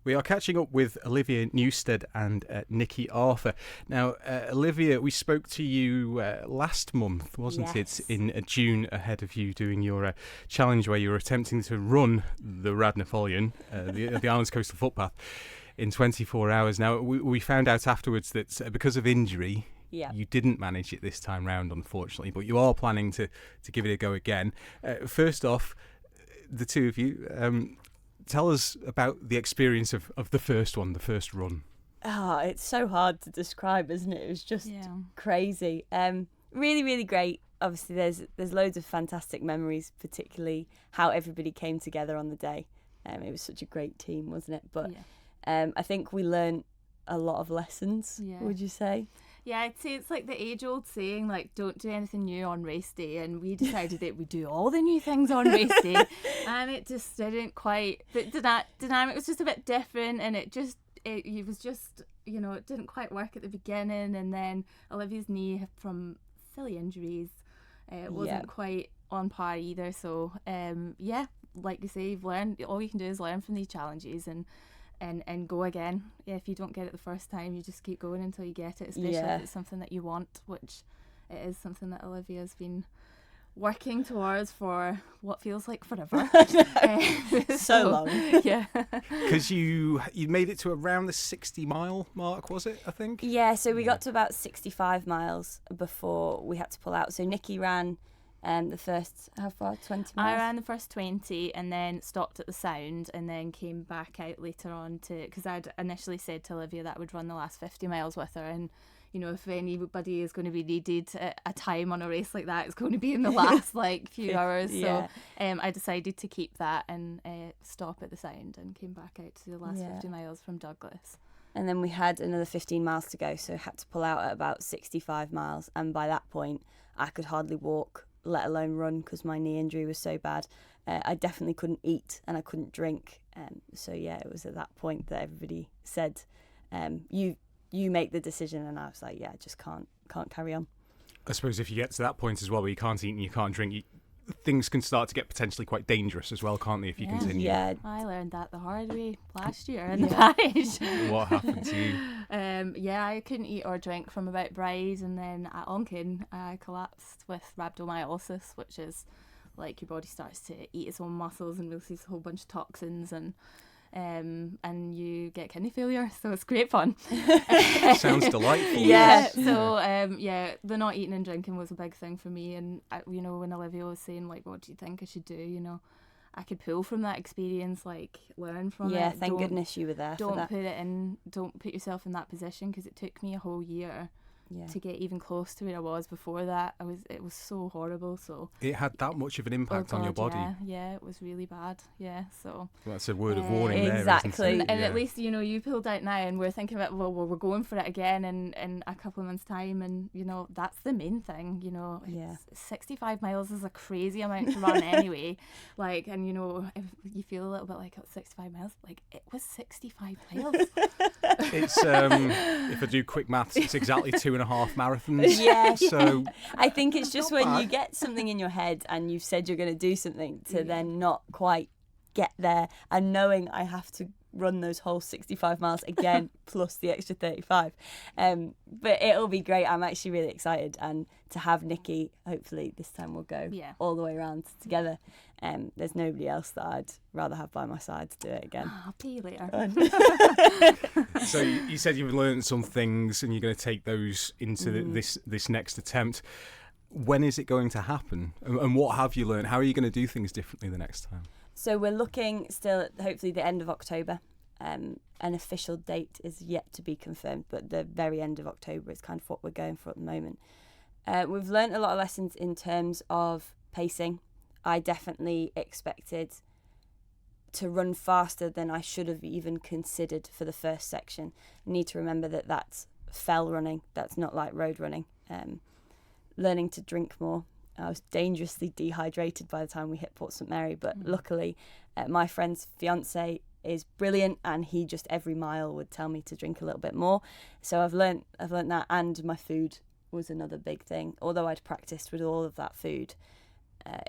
We are catching up with Olivia Newstead and Nikki Arthur. Now, Olivia, we spoke to you last month, wasn't it, in June, ahead of you doing your challenge where you were attempting to run the Raad Foillan, the Islands Coastal Footpath, in 24 hours. Now, we found out afterwards that because of injury, you didn't manage it this time round, unfortunately, but you are planning to give it a go again. First off, the two of you, tell us about the experience of the first run. Oh, it's so hard to describe, isn't it? It was just crazy. Really, really great. Obviously, there's loads of fantastic memories, particularly how everybody came together on the day. It was such a great team, wasn't it? But I think we learned a lot of lessons, would you say? Yeah, I'd say it's like the age-old saying, like, don't do anything new on race day, and we decided that we'd do all the new things on race day, and it just didn't quite, the dynamic was just a bit different, and it was just, it didn't quite work at the beginning, and then Olivia's knee from silly injuries, wasn't quite on par either, so, like you say, you've learned, all you can do is learn from these challenges, and go again. Yeah, if you don't get it the first time, you just keep going until you get it, especially if it's something that you want, which it is something that Olivia's been working towards for what feels like forever. So long. Yeah. Because you made it to around the 60-mile mark, was it, I think? Yeah, so we got to about 65 miles before we had to pull out. So Nikki ran the first, how far, 20 miles? I ran the first 20 and then stopped at the Sound and then came back out later on because I'd initially said to Olivia that I would run the last 50 miles with her, and if anybody is going to be needed at a time on a race like that, it's going to be in the last few hours. So I decided to keep that and stop at the Sound and came back out to the last 50 miles from Douglas. And then we had another 15 miles to go, so had to pull out at about 65 miles, and by that point I could hardly walk, let alone run, because my knee injury was so bad. I definitely couldn't eat and I couldn't drink. It was at that point that everybody said, you make the decision, and I was like, I just can't carry on. I suppose if you get to that point as well where you can't eat and you can't drink, things can start to get potentially quite dangerous as well, can't they, if you continue? Yeah, I learned that the hard way last year in the parish. What happened to you? I couldn't eat or drink from about Bride, and then at Onkin I collapsed with rhabdomyolysis, which is like your body starts to eat its own muscles and releases a whole bunch of toxins, and you get kidney failure, so it's great fun. Sounds delightful. The not eating and drinking was a big thing for me, and when Olivia was saying what do you think I should do, I could pull from that experience, learn from it. Thank goodness you were there for that. Don't put yourself in that position, because it took me a whole year to get even close to where I was before that. It was so horrible. So it had that much of an impact on your body. Yeah, it was really bad. Yeah, so that's a word of warning there. Exactly. And at least you pulled out now, and we're thinking about we're going for it again in a couple of months' time, and that's the main thing. 65 miles is a crazy amount to run anyway. And if you feel a little bit like 65 miles, it was 65 miles. It's if I do quick maths, it's exactly 2.5 marathons. Yeah. So I think it's just when you get something in your head and you've said you're going to do something to then not quite get there, and knowing I have to run those whole 65 miles again plus the extra 35. But it'll be great. I'm actually really excited, and to have Nikki, hopefully this time we'll go all the way around together. There's nobody else that I'd rather have by my side to do it again. I'll pay you later. So you said you've learned some things and you're going to take those into this next attempt. When is it going to happen? And what have you learned? How are you going to do things differently the next time? So we're looking still at hopefully the end of October. An official date is yet to be confirmed, but the very end of October is kind of what we're going for at the moment. We've learned a lot of lessons in terms of pacing. I definitely expected to run faster than I should have even considered for the first section. You need to remember that that's fell running, that's not like road running. Learning to drink more. I was dangerously dehydrated by the time we hit Port St Mary, but luckily my friend's fiance is brilliant, and he just every mile would tell me to drink a little bit more. So I've learnt that, and my food was another big thing. Although I'd practiced with all of that food,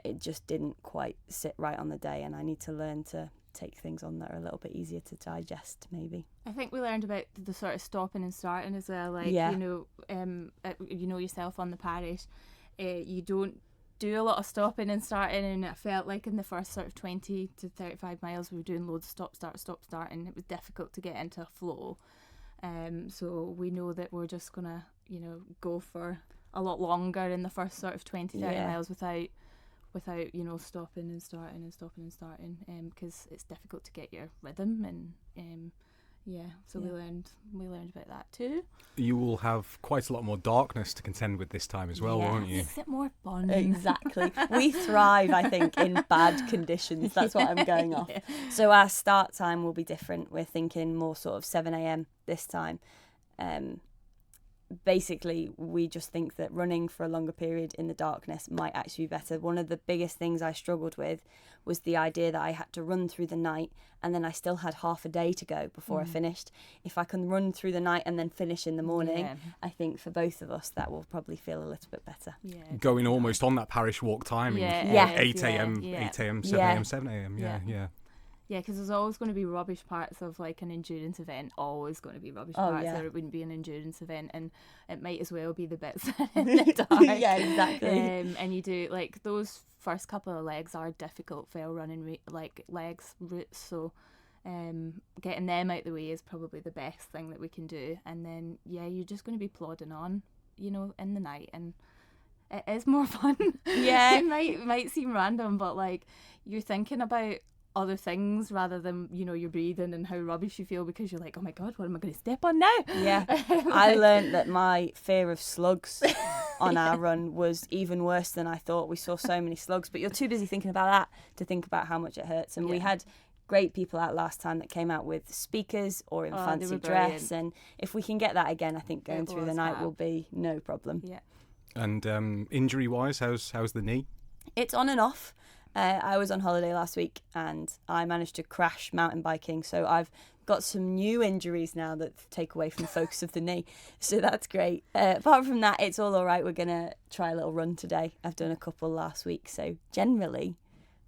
it just didn't quite sit right on the day, and I need to learn to take things on that are a little bit easier to digest, maybe. I think we learned about the sort of stopping and starting as well. Like, Yeah. you know yourself on the parish, you don't do a lot of stopping and starting, and it felt like in the first sort of 20 to 35 miles we were doing loads of stop, start, and it was difficult to get into a flow. So we know that we're just going to, go for a lot longer in the first sort of 20, 30 miles without stopping and starting and stopping and starting, because it's difficult to get your rhythm, and we learned about that too. You will have quite a lot more darkness to contend with this time as well, won't you? Makes it more fun. Exactly. We thrive, I think, in bad conditions. That's what I'm going off. So our start time will be different. We're thinking more sort of 7 a.m. this time. Basically, we just think that running for a longer period in the darkness might actually be better. One of the biggest things I struggled with was the idea that I had to run through the night and then I still had half a day to go before I finished. If I can run through the night and then finish in the morning, I think for both of us that will probably feel a little bit better. Yeah, going almost on that parish walk timing. 8 a.m, 8 a.m, 7 a.m, 7 a.m. Yeah. Yeah, because there's always going to be rubbish parts of like an endurance event. Always going to be rubbish parts. There wouldn't be an endurance event, and it might as well be the bits in the dark. Yeah, exactly. And you do like those first couple of legs are difficult fell running legs routes. So, getting them out the way is probably the best thing that we can do. And then you're just going to be plodding on, in the night, and it is more fun. Yeah, it might seem random, but like you're thinking about other things rather than your breathing and how rubbish you feel, because you're like, oh my god, what am I going to step on now? I learned that my fear of slugs on our run was even worse than I thought. We saw so many slugs, but you're too busy thinking about that to think about how much it hurts. And we had great people out last time that came out with speakers or in fancy dress, and if we can get that again, I think going through the night will be no problem. And injury wise, how's the knee? It's on and off. I was on holiday last week and I managed to crash mountain biking, so I've got some new injuries now that take away from the focus of the knee, so that's great. Apart from that, it's all right. We're going to try a little run today. I've done a couple last week, so generally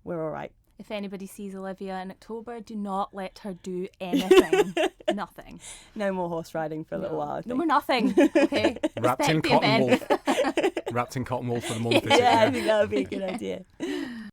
we're all right. If anybody sees Olivia in October, do not let her do anything. Nothing. No more horse riding for a little while, I think. No more nothing. Okay. Wrapped in cotton wool. Wrapped in cotton wool for the month. I think that would be a good idea.